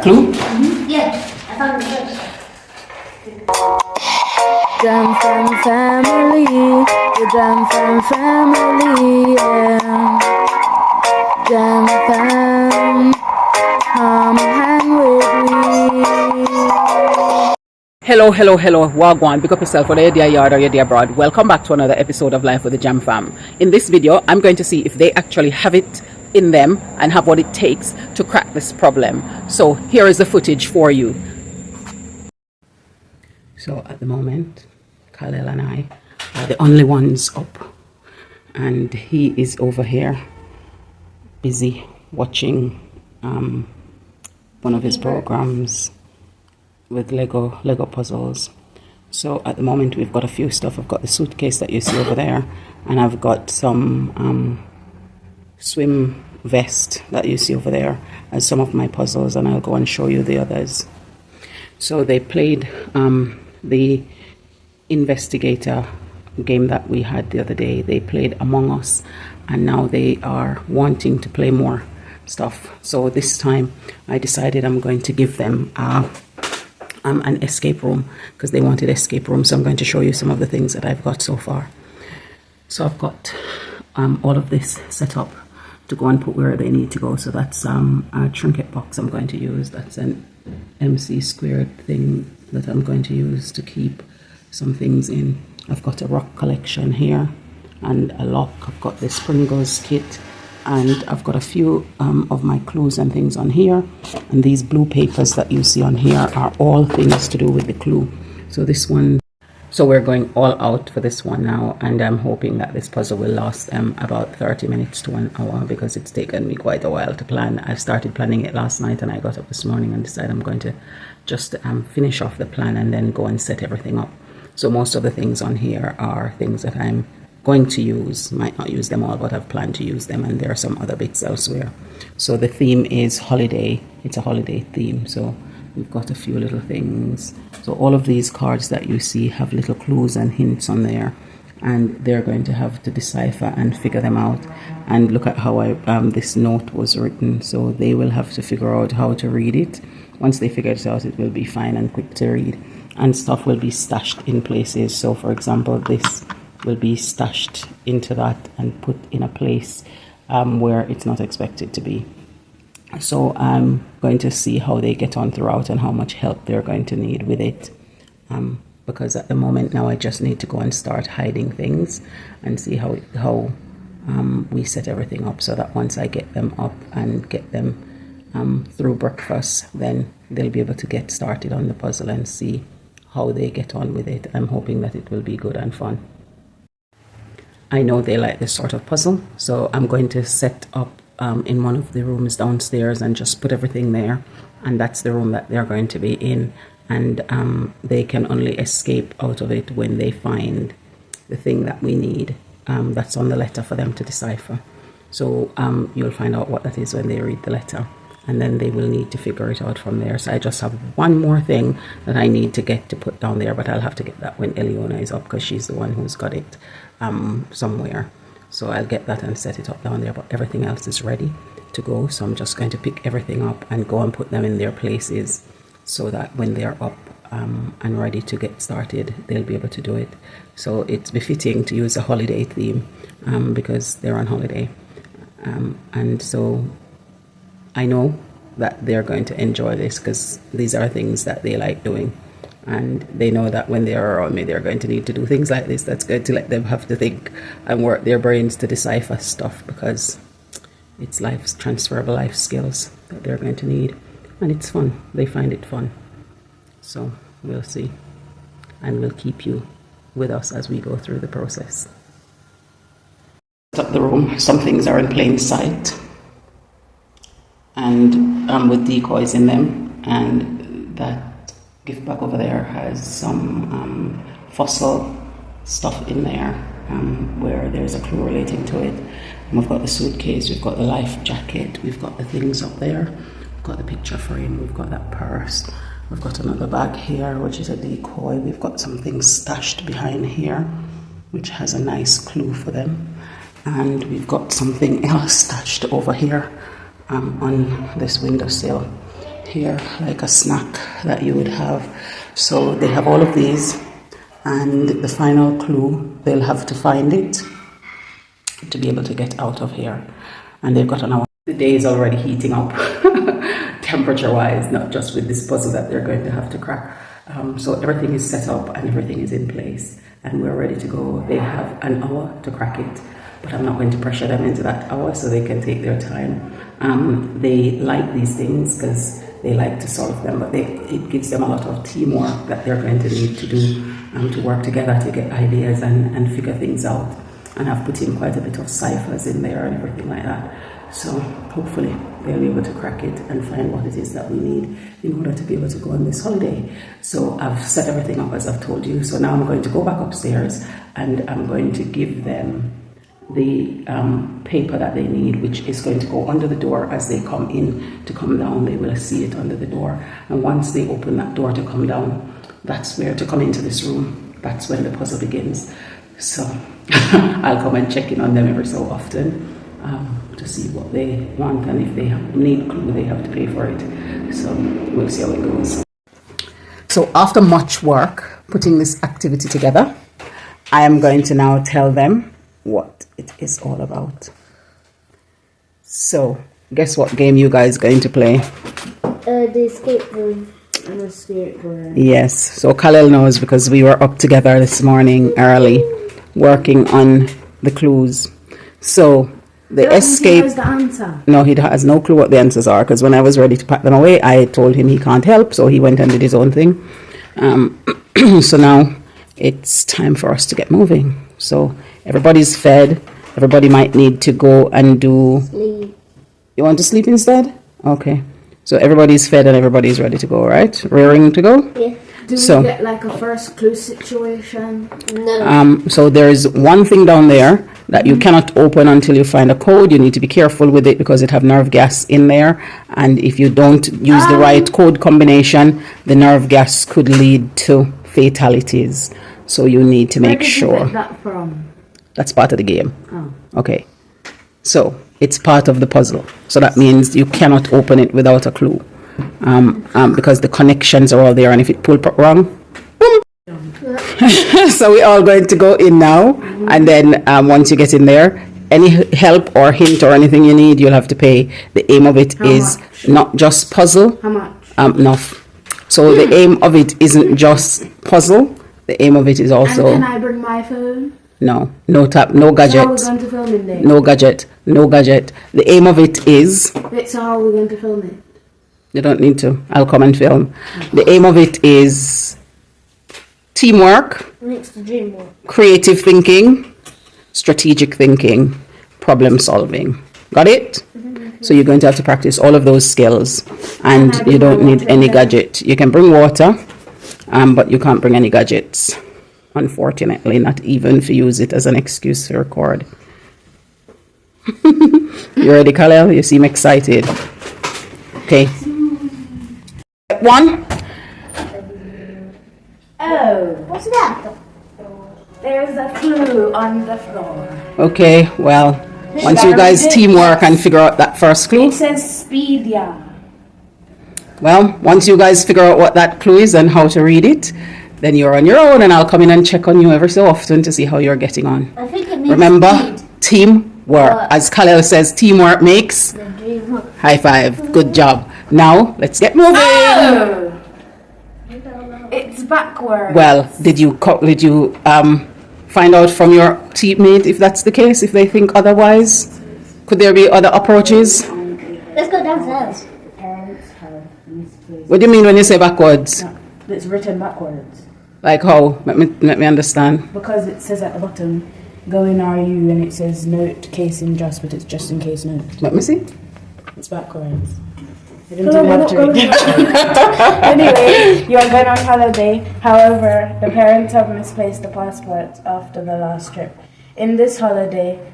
Clue? Yeah, I found it first. Jam Fam family, the Jam Fam family, yeah. Jam Fam, come hang with me. Hello, Wagwan, pick up yourself, whether you're there yard or you're there abroad. Welcome back to another episode of Life with the Jam Fam. In this video, I'm going to see if they actually have it in them and have what it takes to crack this problem. So here is the footage for you. So at the moment, Khalil and I are the only ones up, and he is over here busy watching one of his programs with Lego puzzles. So at the moment we've got a few stuff. I've got the suitcase that you see over there, and I've got some swim vest that you see over there as some of my puzzles, and I'll go and show you the others. So they played the investigator game that we had the other day. They played Among Us, and now they are wanting to play more stuff. So this time I decided I'm going to give them an escape room, because they wanted escape room. So I'm going to show you some of the things that I've got so far. So I've got all of this set up to go and put where they need to go. So that's a trinket box I'm going to use. That's an MC squared thing that I'm going to use to keep some things in. I've got a rock collection here and a lock. I've got the Springles kit, and I've got a few of my clues and things on here. And these blue papers that you see on here are all things to do with the clue. So this one, so we're going all out for this one now, and I'm hoping that this puzzle will last about 30 minutes to 1 hour, because it's taken me quite a while to plan. I started planning it last night, and I got up this morning and decided I'm going to just finish off the plan and then go and set everything up. So most of the things on here are things that I'm going to use. Might not use them all, but I've planned to use them, and there are some other bits elsewhere. So the theme is holiday. It's a holiday theme, so we've got a few little things. So all of these cards that you see have little clues and hints on there, and they're going to have to decipher and figure them out. And look at how this note was written. So they will have to figure out how to read it. Once they figure it out, it will be fine and quick to read, and stuff will be stashed in places. So for example, this will be stashed into that and put in a place where it's not expected to be. So I'm going to see how they get on throughout and how much help they're going to need with it, because at the moment now I just need to go and start hiding things and see how we set everything up, so that once I get them up and get them through breakfast, then they'll be able to get started on the puzzle and see how they get on with it. I'm hoping that it will be good and fun. I know they like this sort of puzzle, so I'm going to set up in one of the rooms downstairs and just put everything there, and that's the room that they're going to be in, and they can only escape out of it when they find the thing that we need that's on the letter for them to decipher. So you'll find out what that is when they read the letter, and then they will need to figure it out from there. So I just have one more thing that I need to get to put down there, but I'll have to get that when Eliona is up, because she's the one who's got it somewhere. So I'll get that and set it up down there, but everything else is ready to go. So I'm just going to pick everything up and go and put them in their places, so that when they're up and ready to get started, they'll be able to do it. So it's befitting to use a holiday theme because they're on holiday, and so I know that they're going to enjoy this, because these are things that they like doing, and they know that when they're around me, they're going to need to do things like this. That's good to let them have to think and work their brains to decipher stuff, because it's transferable life skills that they're going to need, and it's fun. They find it fun. So we'll see, and we'll keep you with us as we go through the process. Set up the room. Some things are in plain sight, and with decoys in them, and that gift bag over there has some fossil stuff in there where there's a clue relating to it. And we've got the suitcase, we've got the life jacket, we've got the things up there, we've got the picture frame, we've got that purse, we've got another bag here which is a decoy, we've got some things stashed behind here which has a nice clue for them, and we've got something else stashed over here on this windowsill. here, like a snack that you would have. So they have all of these, and the final clue, they'll have to find it to be able to get out of here. And they've got an hour. The day is already heating up temperature wise, not just with this puzzle that they're going to have to crack. So everything is set up and everything is in place and we're ready to go. They have an hour to crack it, but I'm not going to pressure them into that hour so they can take their time. They like these things because they like to solve them, but it gives them a lot of teamwork that they're going to need to do to work together to get ideas and figure things out. And I've put in quite a bit of ciphers in there and everything like that. So hopefully they'll be able to crack it and find what it is that we need in order to be able to go on this holiday. So I've set everything up as I've told you. So now I'm going to go back upstairs and I'm going to give them the paper that they need, which is going to go under the door as they come in to come down. They will see it under the door. And once they open that door to come down, that's where to come into this room. That's when the puzzle begins. So I'll come and check in on them every so often to see what they want, and if they need clue, they have to pay for it. So we'll see how it goes. So after much work putting this activity together, I am going to now tell them what it is all about. So guess what game you guys are going to play? The escape room. An escape room. Yes, so Khalil knows because we were up together this morning early working on the clues. So the escape. He knows the answer. No, he has no clue what the answers are because when I was ready to pack them away, I told him he can't help, so he went and did his own thing. So now it's time for us to get moving. So everybody's fed. Everybody might need to go and do. Sleep. You want to sleep instead? Okay. So everybody's fed and everybody's ready to go, right? Rearing to go? Yeah. Do So- we get like a first clue situation? No. So there is one thing down there that you cannot open until you find a code. You need to be careful with it because it have nerve gas in there, and if you don't use the right code combination, the nerve gas could lead to fatalities. So you need to make Where did you sure get that from? that's part of the game. Oh. Okay, so it's part of the puzzle. So that means you cannot open it without a clue, because the connections are all there, and if it pull wrong, boom. So we're all going to go in now, and then once you get in there, any help or hint or anything you need, you'll have to pay. The aim of it How is much? not just puzzle. How much? Enough. So the aim of it isn't just puzzle. The aim of it is And also can I bring my phone? no So how are we gadget. going to film it then? No gadget. No gadget. The aim of it is. Wait, so how are we going to film it? You don't need to. I'll come and film. The aim of it is teamwork, Makes the dream work. creative thinking, strategic thinking, problem solving. Got it? So you're going to have to practice all of those skills, and Can I you bring don't my need water any then? gadget. You can bring water, but you can't bring any gadgets, unfortunately, not even to use it as an excuse to record. You ready, Khalil? You seem excited. Okay. One. Oh, What's that? there's a clue on the floor. Okay, well, once you guys teamwork and figure out that first clue, It says Speedia. well, once you guys figure out what that clue is and how to read it, then you're on your own, and I'll come in and check on you every so often to see how you're getting on. I think it means Remember, speed. teamwork. As Khalil says, teamwork makes The dream work. high five. Good job. Now, let's get moving. Oh! It's backwards. Well, did you find out from your teammate if that's the case, if they think otherwise? Could there be other approaches? Let's go downstairs. The parents have misplaced. What do you mean when you say backwards? It's written backwards. Like how? Let me understand. Because it says at the bottom, go in RU, and it says note case in just, but it's just in case note. Let me see. It's backwards. I didn't even have to read. Anyway, you are going on holiday. However, the parents have misplaced the passports after the last trip. In this holiday,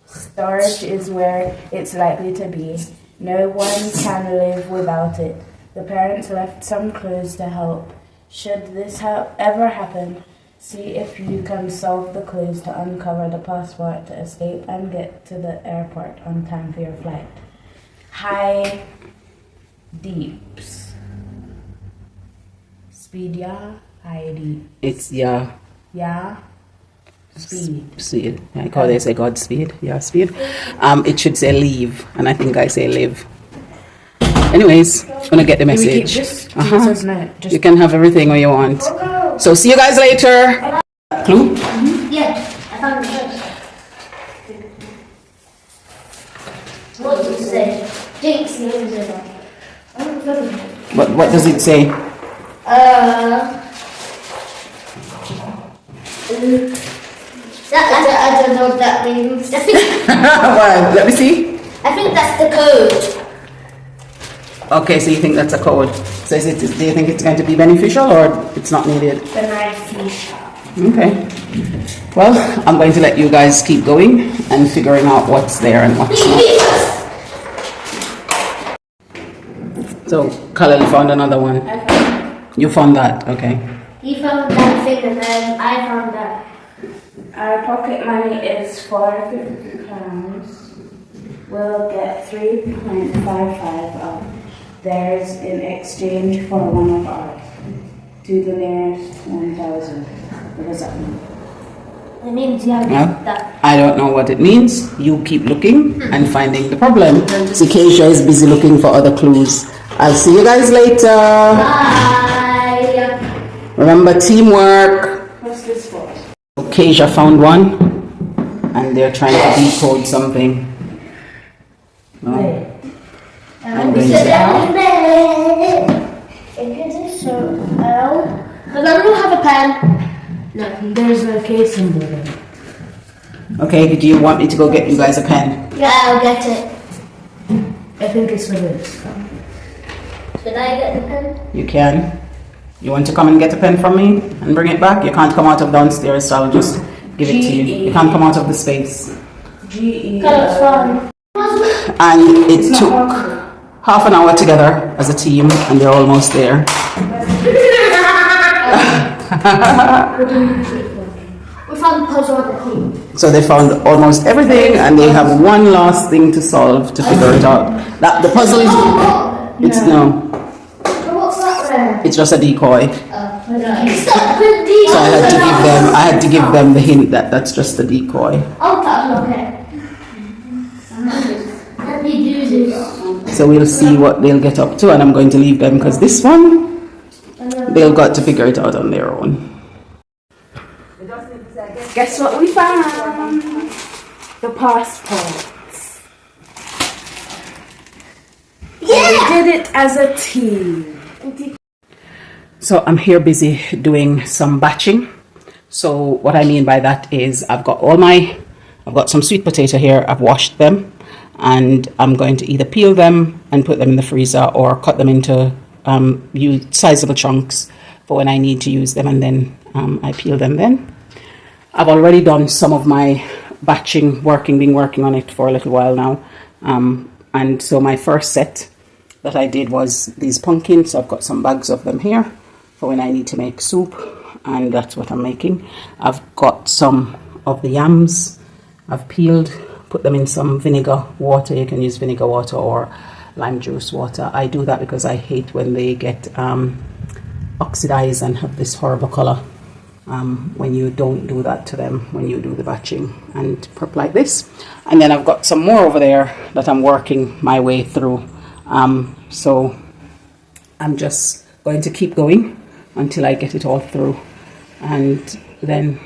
storage is where it's likely to be. No one can live without it. The parents left some clues to help. Should this ever happen, see if you can solve the clues to uncover the passport to escape and get to the airport on time for your flight. Hi. Deeps. Speed, yeah. High deep. It's yeah. Yeah. Speed. Speed. Like how they say Godspeed. Yeah, speed. It should say leave, and I think I say live. Anyways, I'm gonna get the message. You can have everything what you want. So see you guys later. Clue? Yeah, I found it first. What does it say? Jinx, the invisible. What does it say? I don't know what that means. Well, let me see. I think that's the code. Okay, so you think that's a code. So do you think it's going to be beneficial or it's not needed? Beneficial. Okay. Well, I'm going to let you guys keep going and figuring out what's there and what's not. So, Khalil found another one. You found that, okay. He found that thing and then I found that. Our pocket money is £450. We'll get 3.55 of theirs in exchange for one of ours. To the nearest 1,000. What does that mean? It means you have that. I don't know what it means. You keep looking and finding the problem. Acacia is busy looking for other clues. I'll see you guys later. Bye. Remember teamwork. What's this for? Acacia found one and they're trying to decode something. No. I'm going to Because I don't have a pen. No, there's a case symbol in it. Okay, do you want me to go get you guys a pen? Yeah, I'll get it. I think it's for this. Should I get the pen? You can. You want to come and get a pen from me and bring it back? You can't come out of downstairs, so I'll just give it to you. You can't come out of the space. Because it's fun. And it took half an hour together as a team, and they're almost there. We found the puzzle on the team. So they found almost everything, and they have one last thing to solve to figure it out. That the puzzle is. It's no. What's that then? It's just a decoy. Stop the So I had to give them the hint that that's just a decoy. Oh, that's okay. Let me do this. So we'll see what they'll get up to, and I'm going to leave them because this one they'll got to figure it out on their own. Guess what we found? The passports. Yeah! We did it as a team. So I'm here busy doing some batching. So what I mean by that is I've got some sweet potato here. I've washed them, and I'm going to either peel them and put them in the freezer or cut them into sizable chunks for when I need to use them, and then I peel them then. I've already done some of my batching, been working on it for a little while now. And so my first set that I did was these pumpkins. So I've got some bags of them here for when I need to make soup, and that's what I'm making. I've got some of the yams I've peeled, put them in some vinegar water. You can use vinegar water or lime juice water. I do that because I hate when they get oxidized and have this horrible color. When you don't do that to them, when you do the batching and prep like this. And then I've got some more over there that I'm working my way through. So I'm just going to keep going until I get it all through, and then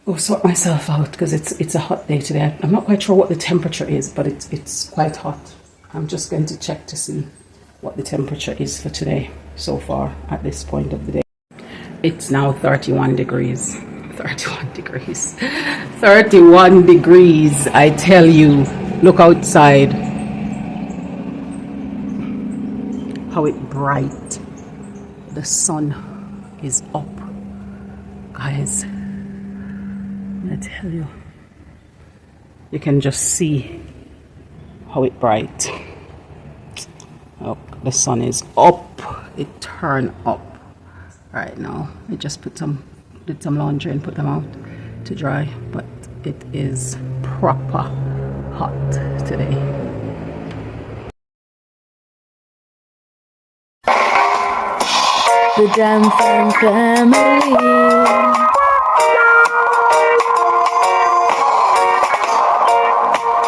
go sort myself out because it's a hot day today. I'm not quite sure what the temperature is, but it's quite hot. I'm just going to check to see what the temperature is for today so far at this point of the day. It's now 31 degrees. 31 degrees. 31 degrees, I tell you. Look outside. How it bright. The sun is up. Guys, I tell you. You can just see how it bright. Oh, the sun is up. It turned up. Right now, I just did some laundry and put them out to dry, but it is proper hot today. the Jam Fam family.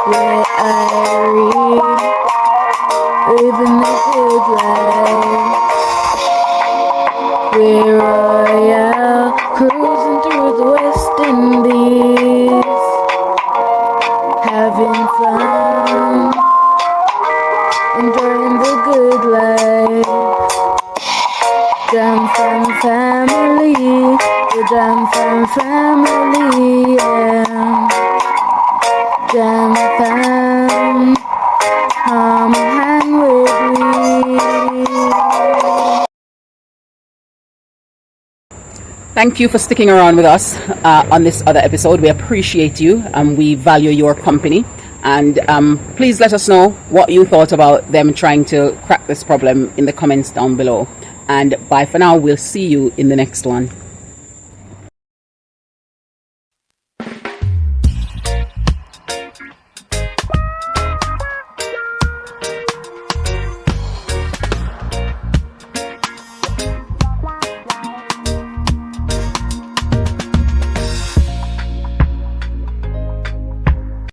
Where I read, living the good life. We're royal, cruising through the West Indies, having fun, enjoying the good life. Jam Fam family, the Jam Fam family, yeah. Jam Fam, come hang with me. Thank you for sticking around with us on this other episode. We appreciate you and we value your company. And please let us know what you thought about them trying to crack this problem in the comments down below. And bye for now. We'll see you in the next one.